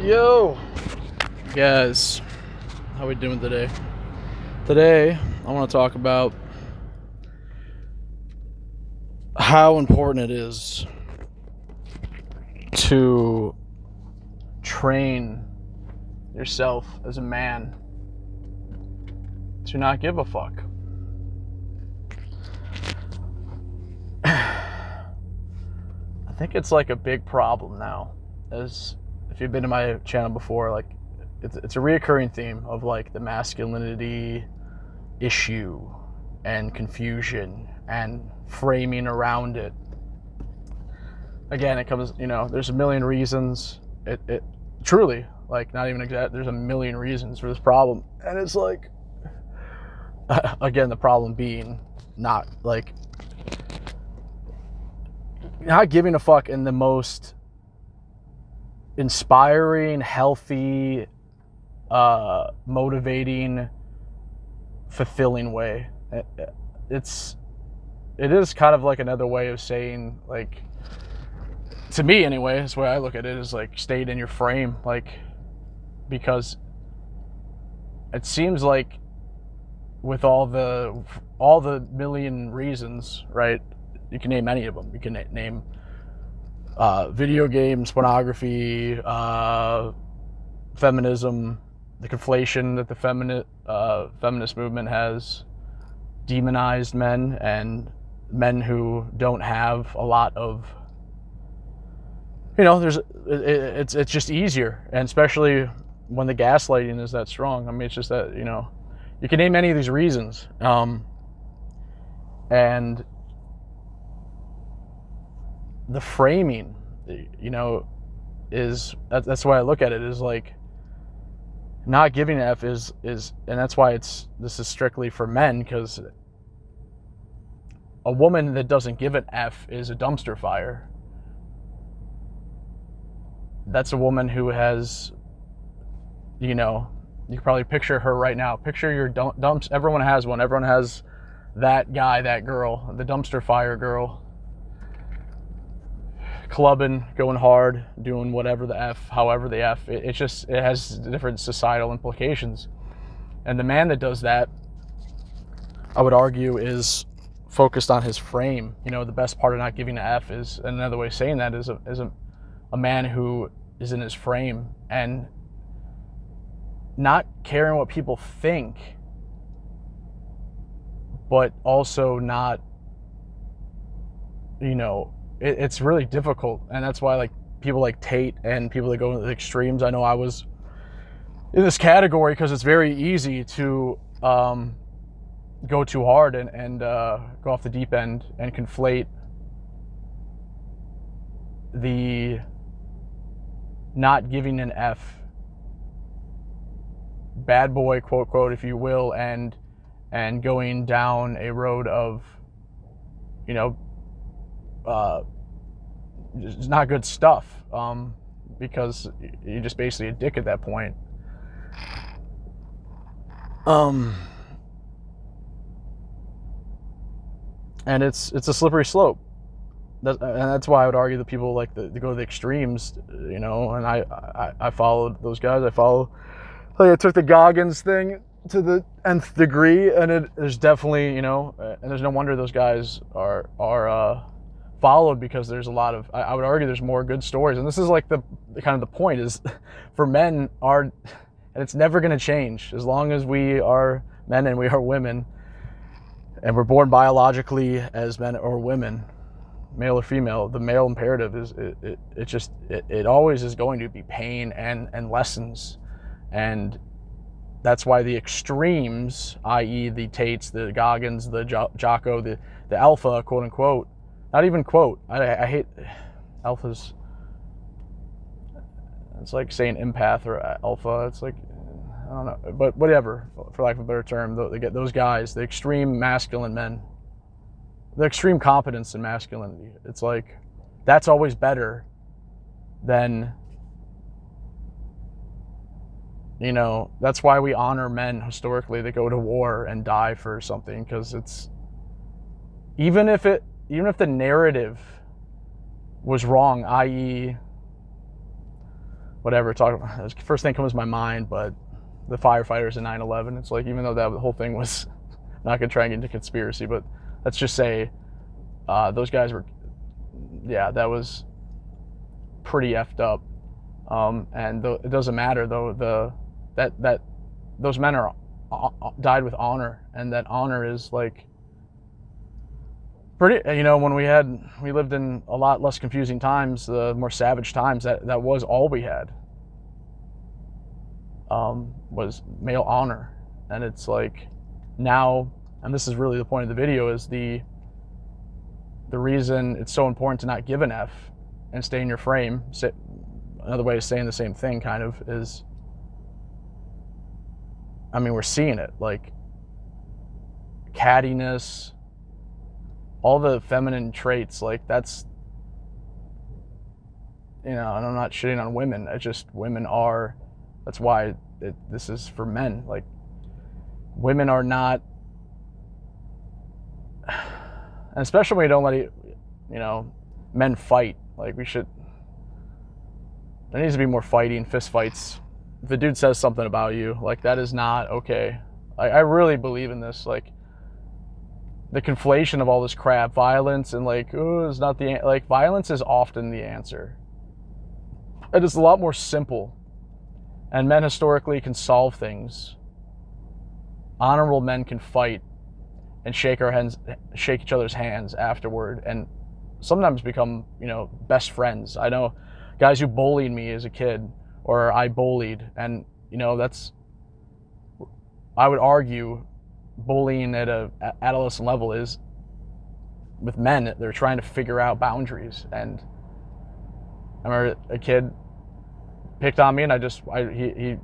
Yo, guys, how we doing today? Today, I want to talk about how important it is to train yourself as a man to not give a fuck. I think it's like a big problem now, as if you've been to my channel before, like it's a reoccurring theme of like the masculinity issue and confusion and framing around it. Again, it comes, there's a million reasons. It truly, like, not even exact, there's a million reasons for this problem. And it's like, again, the problem being not giving a fuck in the most inspiring, healthy, motivating, fulfilling way. It is kind of like another way of saying, like, to me anyway, that's the way I look at it, is like, stayed in your frame, like, because it seems like with all the million reasons, right? You can name any of them. You can name video games, pornography, feminism, the conflation that the feminist movement has demonized men and men who don't have a lot of, it's just easier, and especially when the gaslighting is that strong. I mean, it's just that, you can name any of these reasons, and the framing, is that's the way I look at it, is like, not giving an F is, and that's why this is strictly for men, because a woman that doesn't give an F is a dumpster fire. That's a woman who has, you can probably picture her right now. Picture your dumps. Everyone has one. Everyone has that guy, that girl, the dumpster fire girl. Clubbing, going hard, doing whatever the F, however the F. It has different societal implications. And the man that does that, I would argue, is focused on his frame. The best part of not giving an F is, another way of saying that is a man who is in his frame and not caring what people think, but also not, it's really difficult. And that's why, like, people like Tate and people that go into the extremes, I know I was in this category, because it's very easy to go too hard and go off the deep end and conflate the not giving an F, bad boy, quote quote, if you will, and going down a road of, it's not good stuff, because you're just basically a dick at that point. And it's a slippery slope. And that's why I would argue that people like to go to the extremes, and I followed those guys. I took the Goggins thing to the nth degree, and there's definitely, and there's no wonder those guys are followed, because there's a lot of, I would argue there's more good stories. And this is like the kind of the point is, for men and it's never going to change as long as we are men and we are women, and we're born biologically as men or women, male or female. The male imperative is, it always is going to be pain and lessons. And that's why the extremes, i.e. the Tates, the Goggins, the Jocko, the alpha, quote unquote, not even quote, I hate alphas. It's like saying empath or alpha. It's like, I don't know, but whatever, for lack of a better term, they get those guys, the extreme masculine men, the extreme competence in masculinity. It's like, that's always better than, that's why we honor men historically that go to war and die for something, because it's, even if the narrative was wrong, i.e. whatever. First thing comes to my mind, but the firefighters in 9/11. It's like, even though that whole thing was, not gonna try and get into conspiracy, but let's just say those guys were, yeah, that was pretty effed up. And it doesn't matter though. That those men died with honor, and that honor is like pretty. When we lived in a lot less confusing times, the more savage times, that was all we had. Was male honor. And it's like now, and this is really the point of the video, is the reason it's so important to not give an F and stay in your frame. Another way of saying the same thing kind of is, I mean, we're seeing it, like cattiness, all the feminine traits, like that's, and I'm not shitting on women, it's just women are, that's why this is for men. Like, women are not, and especially when you don't let men fight. Like, there needs to be more fighting, fist fights. If a dude says something about you, like, that is not okay. I really believe in this, like, the conflation of all this crap, violence, and like, oh, it's not violence is often the answer. It is a lot more simple. And men historically can solve things. Honorable men can fight and shake each other's hands afterward, and sometimes become, best friends. I know guys who bullied me as a kid, or I bullied, and I would argue bullying at a adolescent level is, with men, they're trying to figure out boundaries. And I remember a kid picked on me, and he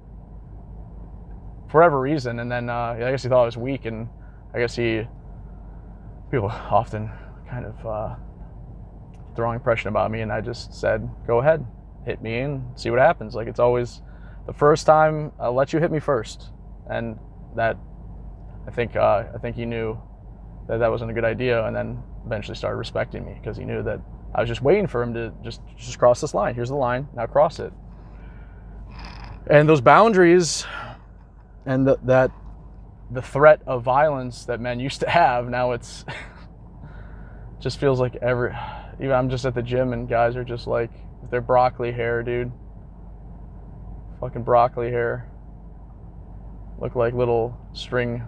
for whatever reason, and then I guess he thought I was weak, and I guess people often kind of the wrong impression about me, and I just said, go ahead, hit me and see what happens. Like, it's always the first time, I'll let you hit me first. And that, I think he knew that wasn't a good idea, and then eventually started respecting me, because he knew that I was just waiting for him to just cross this line. Here's the line, now cross it. And those boundaries, and the threat of violence that men used to have, now it's just feels like even I'm just at the gym, and guys are just like, they're broccoli hair, dude. Fucking broccoli hair. Look like little string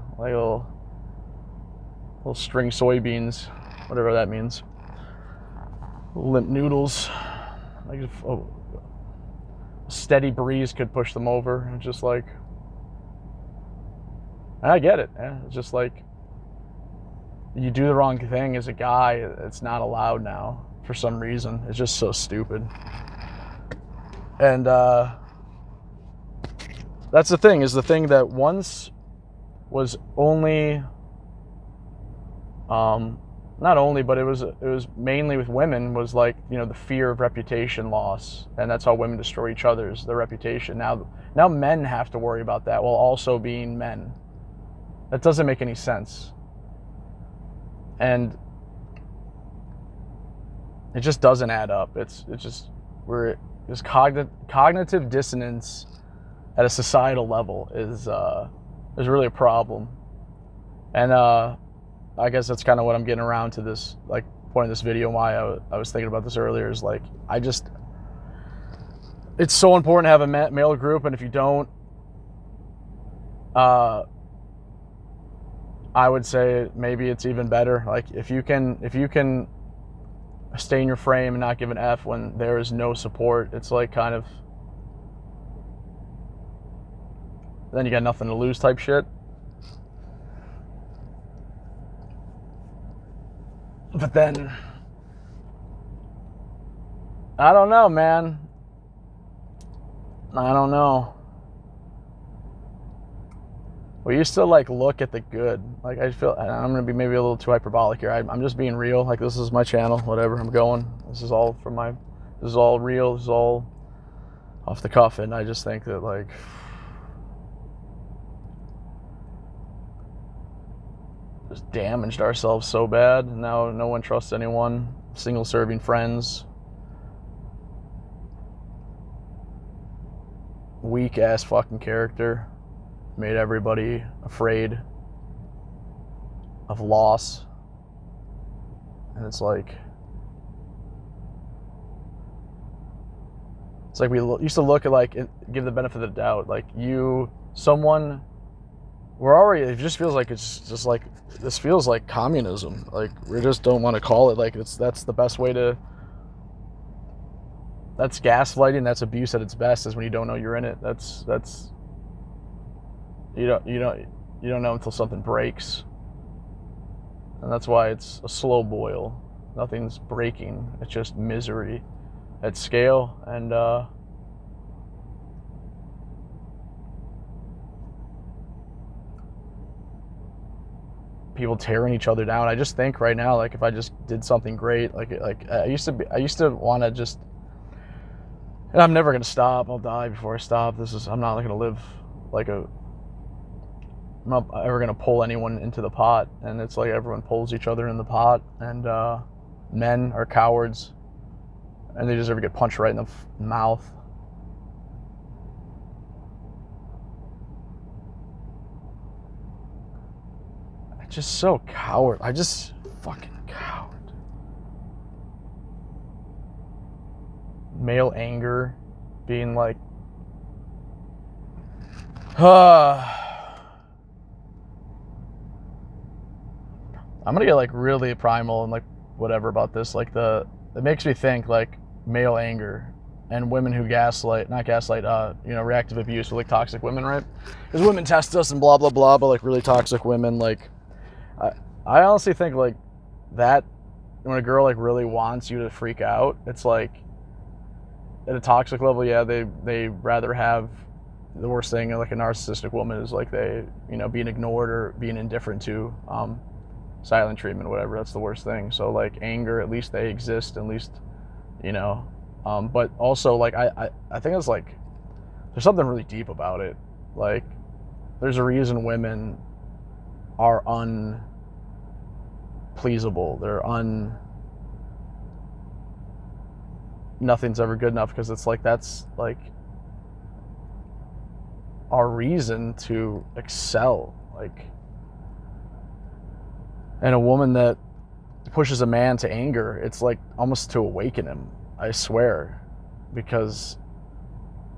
soybeans, whatever that means. Limp noodles. Like, a steady breeze could push them over. And just like, and I get it. Yeah. It's just like, you do the wrong thing as a guy, it's not allowed now for some reason. It's just so stupid. And that's the thing that once was only, not only, but it was mainly with women, was like, the fear of reputation loss, and that's how women destroy each other's, their reputation. Now men have to worry about that while also being men. That doesn't make any sense. And it just doesn't add up. It's just, this cognitive dissonance at a societal level is really a problem. And I guess that's kind of what I'm getting around to this, like, point of this video, and why I was thinking about this earlier, is like, it's so important to have a male group, and if you don't, I would say maybe it's even better. Like, if you can stay in your frame and not give an F when there is no support, it's like, kind of, then you got nothing to lose type shit. But then, I don't know, man. I don't know. We used to, like, look at the good. Like, I feel, and I'm going to be maybe a little too hyperbolic here. I'm just being real. Like, this is my channel, whatever, I'm going. This is all real. This is all off the cuff. And I just think that, like, just damaged ourselves so bad. Now no one trusts anyone. Single serving friends. weak ass fucking character. Made everybody afraid of loss. And it's like we used to look at, like, give the benefit of the doubt. Like, it just feels like it's just like, this feels like communism. Like, we just don't want to call it, like, that's the best way to, that's gaslighting, that's abuse at its best, is when you don't know you're in it. That's you don't know until something breaks. And that's why it's a slow boil. Nothing's breaking. It's just misery at scale. And people tearing each other down. I just think right now, like, if I just did something great, like I used to want to just, and I'm never gonna stop. I'll die before I stop. I'm not gonna live like I'm not ever gonna pull anyone into the pot. And it's like everyone pulls each other in the pot, and men are cowards, and they deserve to get punched right in the mouth. Just so coward. I just fucking coward. Male anger being like, I'm gonna get like really primal and like whatever about this. Like, it makes me think, like, male anger and women who reactive abuse with, like, toxic women, right? Because women test us and blah blah blah, but like really toxic women, like, I honestly think, like, that when a girl, like, really wants you to freak out, it's like, at a toxic level, yeah, they rather have the worst thing, like a narcissistic woman, is like they, being ignored or being indifferent to, silent treatment, whatever. That's the worst thing. So, like, anger, at least they exist, at least, but also, like, I think it's like, there's something really deep about it. Like, there's a reason women are unpleasable. Nothing's ever good enough, because it's like, that's like our reason to excel. Like, and a woman that pushes a man to anger, it's like almost to awaken him, I swear. Because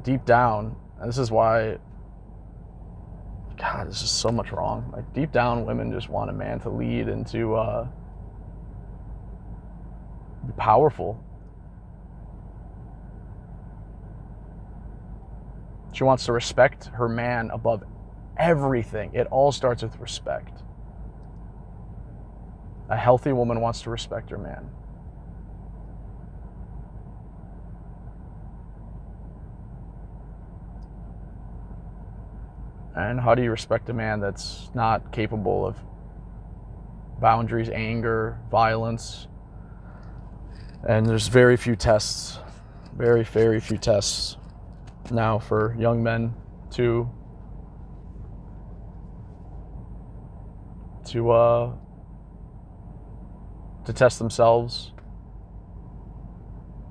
deep down, and this is why, God, there's just so much wrong. Like, deep down, women just want a man to lead and to be powerful. She wants to respect her man above everything. It all starts with respect. A healthy woman wants to respect her man. And how do you respect a man that's not capable of boundaries, anger, violence? And there's very few tests now for young men to test themselves,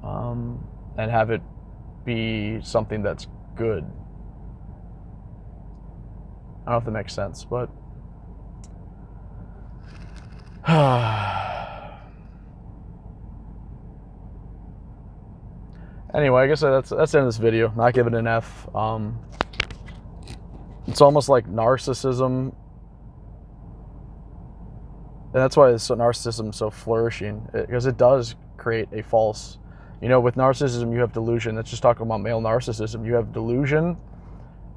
and have it be something that's good. I don't know if that makes sense, but anyway, I guess that's the end of this video. Not giving it an F. It's almost like narcissism, and that's why narcissism is so flourishing, because it does create a false, with narcissism you have delusion. Let's just talk about male narcissism. You have delusion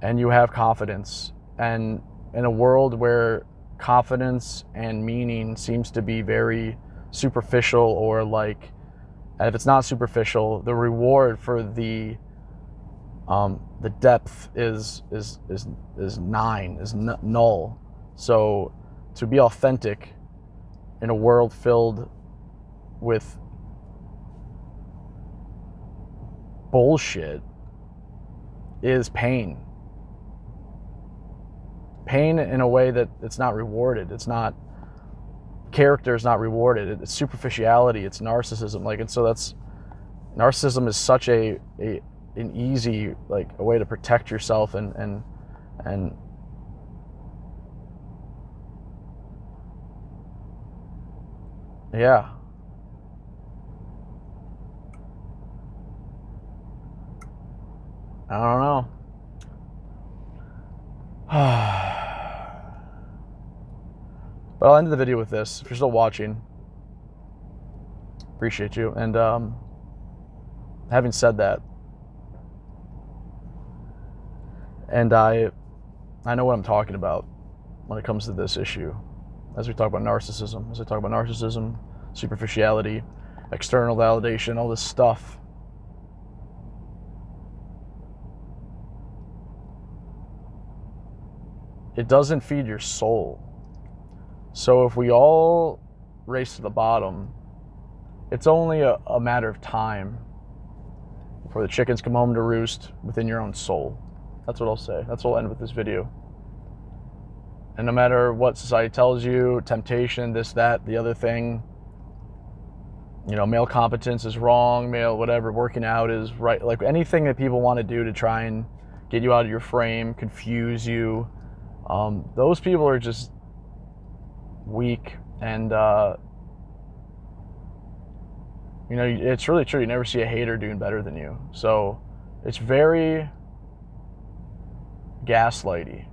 and you have confidence. And in a world where confidence and meaning seems to be very superficial, or like, and if it's not superficial, the reward for the depth is null. So to be authentic in a world filled with bullshit is pain. Pain in a way that it's not rewarded. It's not, character is not rewarded. It's superficiality. It's narcissism. Like, and so narcissism is such a an easy, like, a way to protect yourself and yeah. I don't know. But I'll end the video with this. If you're still watching, appreciate you. And having said that, and I know what I'm talking about when it comes to this issue. As we talk about narcissism, superficiality, external validation, all this stuff. It doesn't feed your soul. So if we all race to the bottom, it's only a matter of time before the chickens come home to roost within your own soul. That's what I'll say. That's what I'll end with this video. And no matter what society tells you, temptation, this, that, the other thing, you know, male competence is wrong, male whatever, working out is right. Like anything that people want to do to try and get you out of your frame, confuse you, those people are just weak. And, you know, it's really true. You never see a hater doing better than you. So it's very gaslighty.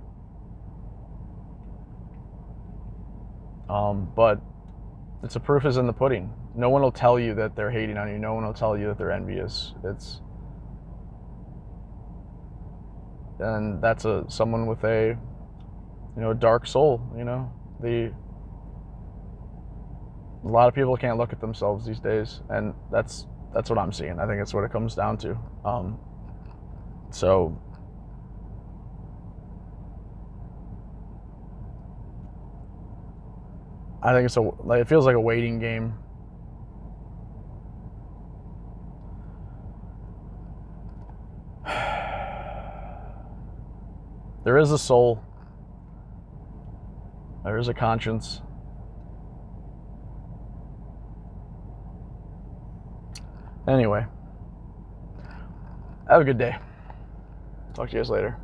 But it's the proof is in the pudding. No one will tell you that they're hating on you. No one will tell you that they're envious. And that's someone with a, you know, a dark soul. You know, a lot of people can't look at themselves these days, and that's what I'm seeing. I think that's what it comes down to. So I think it feels like a waiting game. There is a soul. There is a conscience. Anyway, have a good day. Talk to you guys later.